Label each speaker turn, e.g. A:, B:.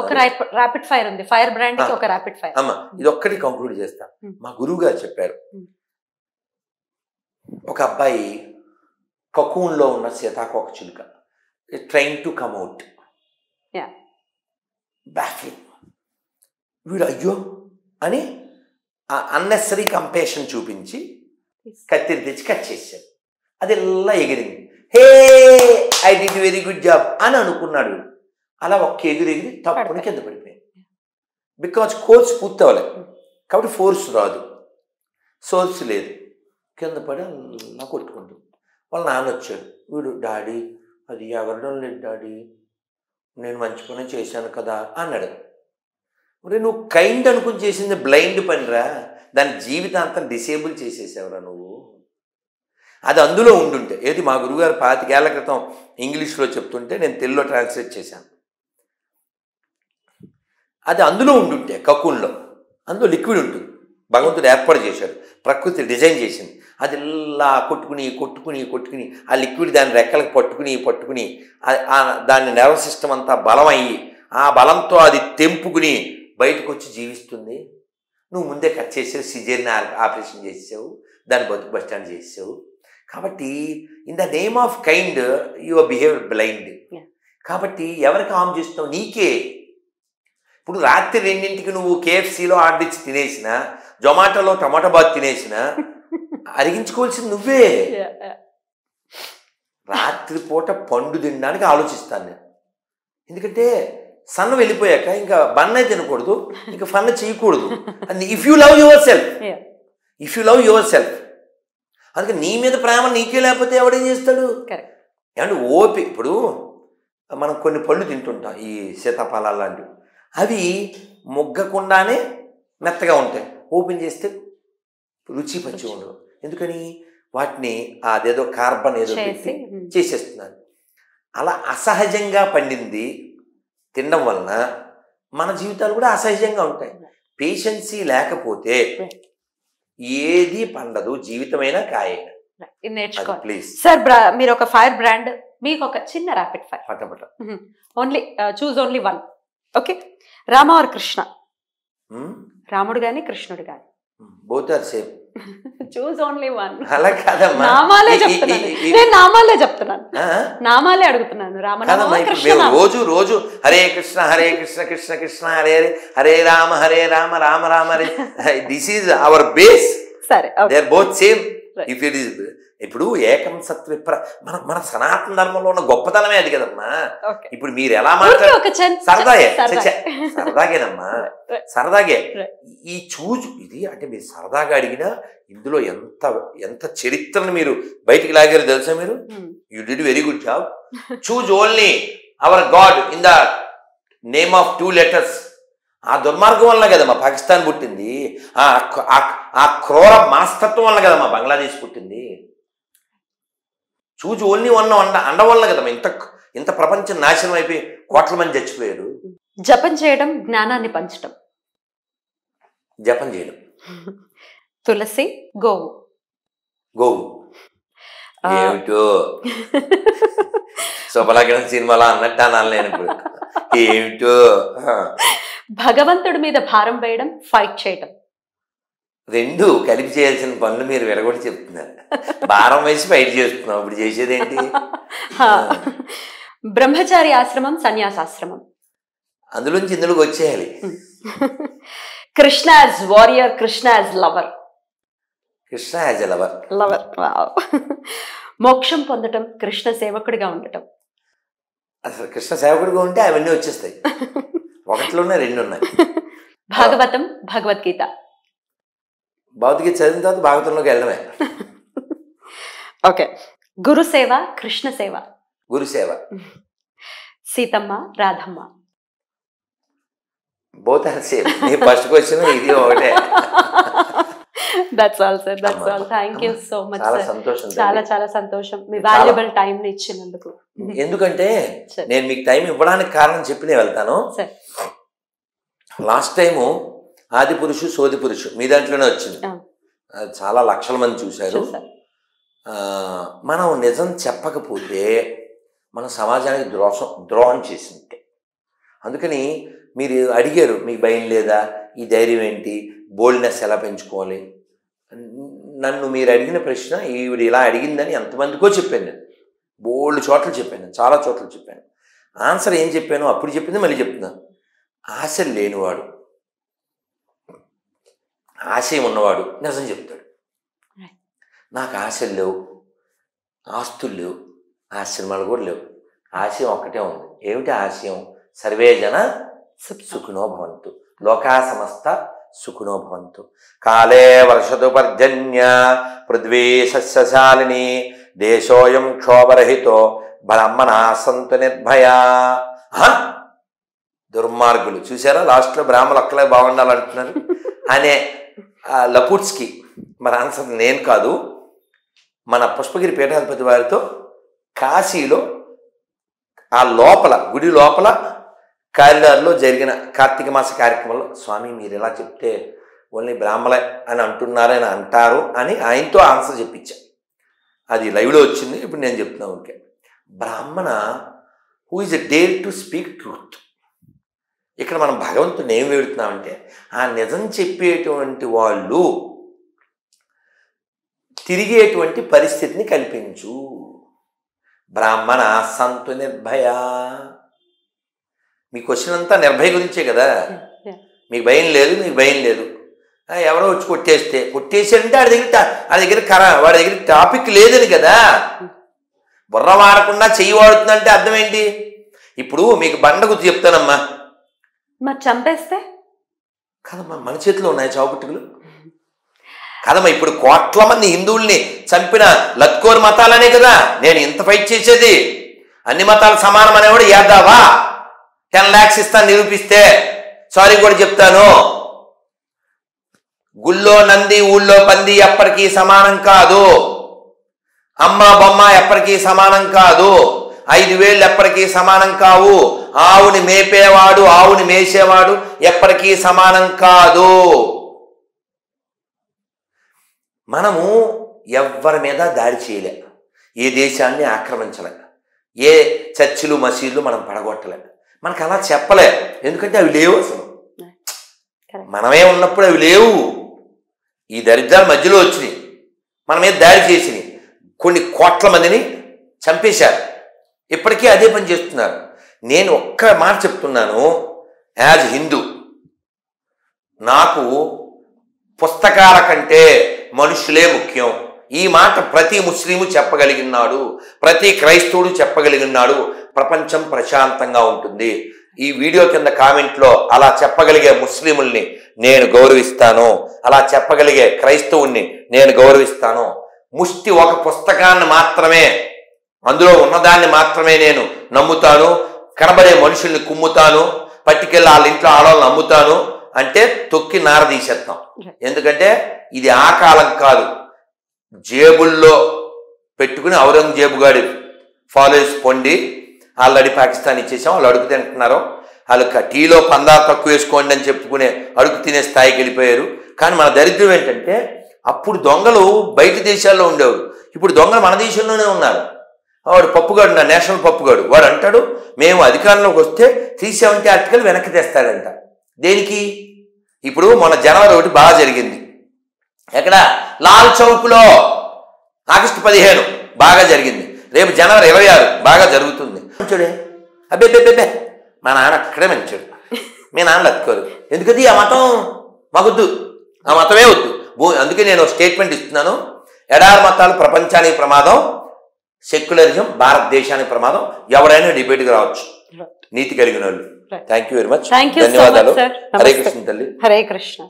A: ఒక rapid fire ఉంది. Fire brand కి ఒక ర్యాపిడ్ ఫైర్.
B: అమ్మా ఇది ఒక్కటి కంక్లూడ్ చేస్తా. మా గురువు గారు చెప్పారు, ఒక అబ్బాయి కకూన్లో ఉన్న సీతాకోక చిలుక train to come out, baffling. వీడు అయ్యో అని అన్నెసరీ కంపేషన్ చూపించి కత్తిరి తెచ్చి కట్ చేశాడు. అది ఎలా ఎగిరింది. Hey I did very good job అని అనుకున్నాడు. అలా ఒక్క ఎగిరి తప్పుని కింద పడిపోయింది. బికాజ్ కోర్స్ పూర్తి అవ్వలేదు కాబట్టి ఫోర్స్ రాదు, సోర్స్ లేదు. కింద పడి అలా కొట్టుకుంటుంది. వాళ్ళ నాన్న వచ్చాడు. వీడు డాడీ అది ఎగరడం లేదు డాడీ, నేను మంచి పని చేశాను కదా అన్నాడు. మరి నువ్వు కైండ్ అనుకుని చేసింది బ్లైండ్ పనిరా, దాని జీవితాంతం డిసేబుల్ చేసేసావురా నువ్వు. అది అందులో ఉండుంటే ఏది మా గురువుగారు 25 ఏళ్ల క్రితం ఇంగ్లీష్లో చెప్తుంటే నేను తెలుగులో ట్రాన్స్లేట్ చేశాను. అది అందులో ఉండుంటే కక్కున్లో అందులో లిక్విడ్ ఉంటుంది, భగవంతుడు ఏర్పాటు చేశాడు, ప్రకృతి డిజైన్ చేసింది. అది ఇలా కొట్టుకుని కొట్టుకుని కొట్టుకుని ఆ లిక్విడ్ దాని రెక్కలకు పట్టుకుని దాని నర్వస్ సిస్టమ్ అంతా బలం అయ్యి ఆ బలంతో అది తెంపుకుని బయటకు వచ్చి జీవిస్తుంది. నువ్వు ముందే కట్ చేసావు, సిజేరియన్ ఆపరేషన్ చేసావు, దాన్ని బతుకు బస్టాండ్ చేసావు. కాబట్టి in the name of kind your behaviour blind. కాబట్టి ఎవరికి హామ్ చేస్తున్నావు? నీకే. ఇప్పుడు రాత్రి 2ంటికి నువ్వు KFCలో ఆర్డర్ ఇచ్చి తినేసిన, జొమాటోలో టమాటో బాత్ తినేసిన అరిగించుకోవాల్సింది నువ్వే. రాత్రిపూట పండు తినడానికి ఆలోచిస్తాను నేను. ఎందుకంటే సన్న వెళ్ళిపోయాక ఇంకా బన్న తినకూడదు, ఇంకా ఫన్ చేయకూడదు. If you love your self అందుకే నీ మీద ప్రేమ నీకే లేకపోతే ఎవడేం చేస్తాడు? ఏమంటే ఓపి. ఇప్పుడు మనం కొన్ని పళ్ళు తింటుంటాం, ఈ సీతాఫలాలు లాంటివి, అవి మొగ్గకుండానే మెత్తగా ఉంటాయి, ఓపెన్ చేస్తే రుచి పచ్చి ఉండవు. ఎందుకని? వాటిని అదేదో కార్బన్ ఏదో పెట్టి చేసేస్తున్నారు. అలా అసహజంగా పండింది తినడం వలన మన జీవితాలు కూడా అసహజంగా ఉంటాయి. పేషెన్సీ లేకపోతే ఏది పండదు, జీవితమైనా కాయైనా.
A: నేర్చుకోవాలి
B: ప్లీజ్
A: సార్. మీరు ఒక ఫైర్ బ్రాండ్, మీకు ఒక చిన్న ర్యాపిడ్ ఫైర్.
B: పటపట
A: only choose only one. Okay, Rama or Krishna? రాముడు గాని కృష్ణుడు గాని?
B: Both are same.
A: Choose only one.
B: అలా కాదమ్మా,
A: నామాలే చెప్తున్నాను నేను, నామాలే చెప్తున్నాను, నామాలే అడుగుతున్నాను. రామనామ కృష్ణ.
B: రోజు Hare Krishna Krishna Krishna Hare Hare, Hare Rama Rama Rama Hare. This is our base.
A: సరే,
B: they are both same. If it is ఇప్పుడు ఏకం సత్విప్ర మన సనాతన ధర్మంలో ఉన్న గొప్పతనమే అది కదమ్మా. ఇప్పుడు మీరు ఎలా మాట్లాడారు? సరదాగేనమ్మా, సరదాగే. ఈ చూజు ఇది అంటే మీరు సరదాగా అడిగినా ఇందులో ఎంత ఎంత చరిత్రను మీరు బయటికి లాగారు తెలుసా మీరు? You did very good job. Choose only our God in the name of 2 letters. ఆ దుర్మార్గం వల్ల కదమ్మా పాకిస్తాన్ పుట్టింది, ఆ క్రూర మాస్తత్వం వల్ల కదమ్మా బంగ్లాదేశ్ పుట్టింది. చూజ్ ఓన్లీ వన్ అండ వల్ల కదమ్మా ఇంత ప్రపంచం నాశనం అయిపోయి కోట్ల మంది చచ్చిపోయారు.
A: జపం చేయడం, జ్ఞానాన్ని పంచడం.
B: జపం చేయడం.
A: తులసి, గోవు.
B: ఏమిటో శుభలగ్నం సినిమాలో అన్నట్టు అనాలి నేను ఇప్పుడు. ఏమిటో
A: భగవంతుడి మీద భారం వేయడం, ఫైట్ చేయడం.
B: 2 కలిపి చేయాల్సిన పనులు మీరు విడగొట్టి చెప్తున్నారు. భారం వేసి ఫైట్ చేస్తున్నాం, ఇప్పుడు చేసేది ఏంటి?
A: బ్రహ్మచారి ఆశ్రమం, సన్యాసాశ్రమం.
B: అందులోంచి ఇందులోకి వచ్చేయాలి.
A: Krishna as warrior, Krishna as lover.
B: Krishna as a lover.
A: మోక్షం పొందటం, కృష్ణ సేవకుడిగా ఉండటం.
B: అసలు కృష్ణ సేవకుడిగా ఉంటే అవన్నీ వచ్చేస్తాయి. 1 ఉన్నాయి 2 ఉన్నాయి.
A: భాగవతం, భగవద్గీత.
B: భగవద్గీత చదివిన తర్వాత భాగవతంలోకి వెళ్ళడమే.
A: ఓకే, గురుసేవ, కృష్ణ సేవ.
B: గురుసేవ.
A: Seethamma, Radhamma.
B: Both are same. నీ ఫస్ట్ క్వశ్చన్ ఇది ఒకటే.
A: That's all sir, that's all. Thank you so much
B: చాలా
A: సార్.
B: సంతోషం.
A: చాలా సంతోషం మీ వాల్యుబుల్ టైం ని ఇచ్చినందుకు.
B: ఎందుకంటే నేను మీకు టైం ఇవ్వడానికి కారణం చెప్పి నేను వెళ్తాను. లాస్ట్ టైము ఆది పురుషు సోది పురుషు మీ దాంట్లోనే వచ్చింది, చాలా లక్షల మంది చూశారు. మనం నిజం చెప్పకపోతే మన సమాజానికి ద్రోహం చేసింది. అందుకని మీరు అడిగారు, మీకు భయం లేదా, ఈ ధైర్యం ఏంటి, బోల్డ్నెస్ ఎలా పెంచుకోవాలి. నన్ను మీరు అడిగిన ప్రశ్న ఈవిడ ఇలా అడిగిందని ఎంతమందికో చెప్పాను నేను. బోల్డ్ చోట్ల చెప్పాను, చాలా చోట్ల చెప్పాను. ఆన్సర్ ఏం చెప్పాను అప్పుడు చెప్పింది మళ్ళీ చెప్తున్నాను. ఆశలు లేనివాడు, ఆశయం ఉన్నవాడు నిజం చెప్తాడు. నాకు ఆశలు లేవు, ఆస్తులు లేవు, ఆశ్రమాలు కూడా లేవు, ఆశయం ఒక్కటే ఉంది. ఏమిటి ఆశయం? సర్వే జన సుఖినో భవంతు, లోకా సమస్త సుఖినో భవంతు. కాలే వర్షతు పర్జన్య పృథ్వీ సస్యశాలిని దేశోయం క్షోభరహితో బ్రాహ్మణా సంతు నిర్భయా. దుర్మార్గులు చూసారా, లాస్ట్లో బ్రాహ్మణులు ఒక్కలే బాగుండాలంటున్నారు అనే లపుట్స్కి మరి ఆన్సర్ నేను కాదు, మన పుష్పగిరి పీఠాధిపతి వారితో కాశీలో ఆ లోపల గుడి లోపల కారిడార్లో జరిగిన కార్తీక మాస కార్యక్రమంలో, స్వామి మీరు ఎలా చెప్తే ఓన్లీ బ్రాహ్మణే అని అంటున్నారని అంటారు అని ఆయనతో ఆన్సర్ చెప్పించా. అది లైవ్లో వచ్చింది, ఇప్పుడు నేను చెప్తున్నాను. ఓకే, బ్రాహ్మణ who is a dare to speak truth. ఇక్కడ మనం భగవంతుని ఏం వేడుతున్నామంటే ఆ నిజం చెప్పేటువంటి వాళ్ళు తిరిగేటువంటి పరిస్థితిని కల్పించు. బ్రాహ్మణ సంతు నిర్భయ. మీ క్వశ్చన్ అంతా నిర్భయ గురించే కదా. మీకు భయం లేదు, మీకు భయం లేదు, ఎవరో వచ్చి కొట్టేసాడంటే వాడి దగ్గర టాపిక్ లేదని కదా. బుర్ర వాడకుండా చెయ్యి వాడుతుందంటే అర్థం ఏంటి? ఇప్పుడు మీకు బండ గుర్తు చెప్తానమ్మా,
A: మరి చంపేస్తే
B: కదమ్మా మన చేతిలో ఉన్నాయి చావుపుట్టుకులు కదమ్మా. ఇప్పుడు కోట్ల మంది హిందువుల్ని చంపిన లత్కోర్ మతాలనే కదా నేను ఇంత ఫైట్ చేసేది. అన్ని మతాలు సమానం అనేవాడు యాదావా 10 lakhs ఇస్తాను నిరూపిస్తే, సారీ కూడా చెప్తాను. గుళ్ళో నంది ఊళ్ళో పంది ఎప్పటికీ సమానం కాదు, అమ్మ బొమ్మ ఎప్పటికీ సమానం కాదు, 5 వేళ్ళు ఎప్పటికీ సమానం కావు, ఆవుని మేపేవాడు ఆవుని మేసేవాడు ఎప్పటికీ సమానం కాదు. మనము ఎవ్వరి మీద దాడి చేయలే, ఏ దేశాన్ని ఆక్రమించలే, ఏ చర్చిలు మసీదులు మనం పడగొట్టలే. మనకు అలా చెప్పలే, ఎందుకంటే అవి లేవు. అసలు మనమే ఉన్నప్పుడు అవి లేవు. ఈ దరిద్రాల మధ్యలో వచ్చినాయి, మన మీద దాడి చేసినాయి, కొన్ని కోట్ల మందిని చంపేశారు. ఇప్పటికీ అదే పని చేస్తున్నారు. నేను ఒక్క మాట చెప్తున్నాను, యాజ్ హిందూ నాకు పుస్తకాల కంటే మనుషులే ముఖ్యం. ఈ మాట ప్రతి ముస్లిము చెప్పగలిగినాడు, ప్రతి క్రైస్తవుడు చెప్పగలిగినాడు. ప్రపంచం ప్రశాంతంగా ఉంటుంది. ఈ వీడియో కింద కామెంట్లో అలా చెప్పగలిగే ముస్లిముల్ని నేను గౌరవిస్తాను, అలా చెప్పగలిగే క్రైస్తవుల్ని నేను గౌరవిస్తాను. ముష్టి ఒక పుస్తకాన్ని మాత్రమే, అందులో ఉన్నదాన్ని మాత్రమే నేను నమ్ముతాను. కనబడే మనుషుల్ని కుమ్ముతాను, పట్టుకెళ్ళి వాళ్ళ ఇంట్లో ఆడవాళ్ళని అమ్ముతాను అంటే తొక్కి నార తీసేస్తాం. ఎందుకంటే ఇది ఆ కాలం కాదు. జేబుల్లో పెట్టుకుని ఔరంగజేబు గారి ఫాలోవర్స్ పొండి ఆల్రెడీ పాకిస్తాన్ ఇచ్చేసాం, వాళ్ళు అడుగు తింటున్నారు, వాళ్ళు టీలో పందారు తక్కువ వేసుకోండి అని చెప్పుకునే అడుగు తినే స్థాయికి వెళ్ళిపోయారు. కానీ మన దరిద్రం ఏంటంటే అప్పుడు దొంగలు బయట దేశాల్లో ఉండేవారు, ఇప్పుడు దొంగలు మన దేశంలోనే ఉన్నారు. వాడు పప్పుగాడు, నా నేషనల్ పప్పుగాడు, వాడు అంటాడు మేము అధికారంలోకి వస్తే 370 ఆర్టికల్ వెనక్కి తెస్తాడంట. దేనికి? ఇప్పుడు మన జనవరి 1 బాగా జరిగింది. ఎక్కడ? లాల్ చౌక్లో ఆగస్టు 15 బాగా జరిగింది. రేపు జనవరి 26 బాగా జరుగుతుంది. మంచోడే, అబ్బే మా నాన్న అక్కడే మంచోడు, మీ నాన్న లత్కోరు. ఎందుకది? ఆ మతం మాకొద్దు, ఆ మతమే వద్దు. అందుకే నేను స్టేట్మెంట్ ఇస్తున్నాను, ఎడారి మతాలు ప్రపంచానికి ప్రమాదం, సెక్యులరిజం భారతదేశానికి ప్రమాదం. ఎవరైనా డిబేట్కి రావచ్చు, నీతి కలిగిన వాళ్ళు. థ్యాంక్ యూ వెరీ మచ్, ధన్యవాదాలు. హరే కృష్ణ తల్లి.
A: హరే కృష్ణ.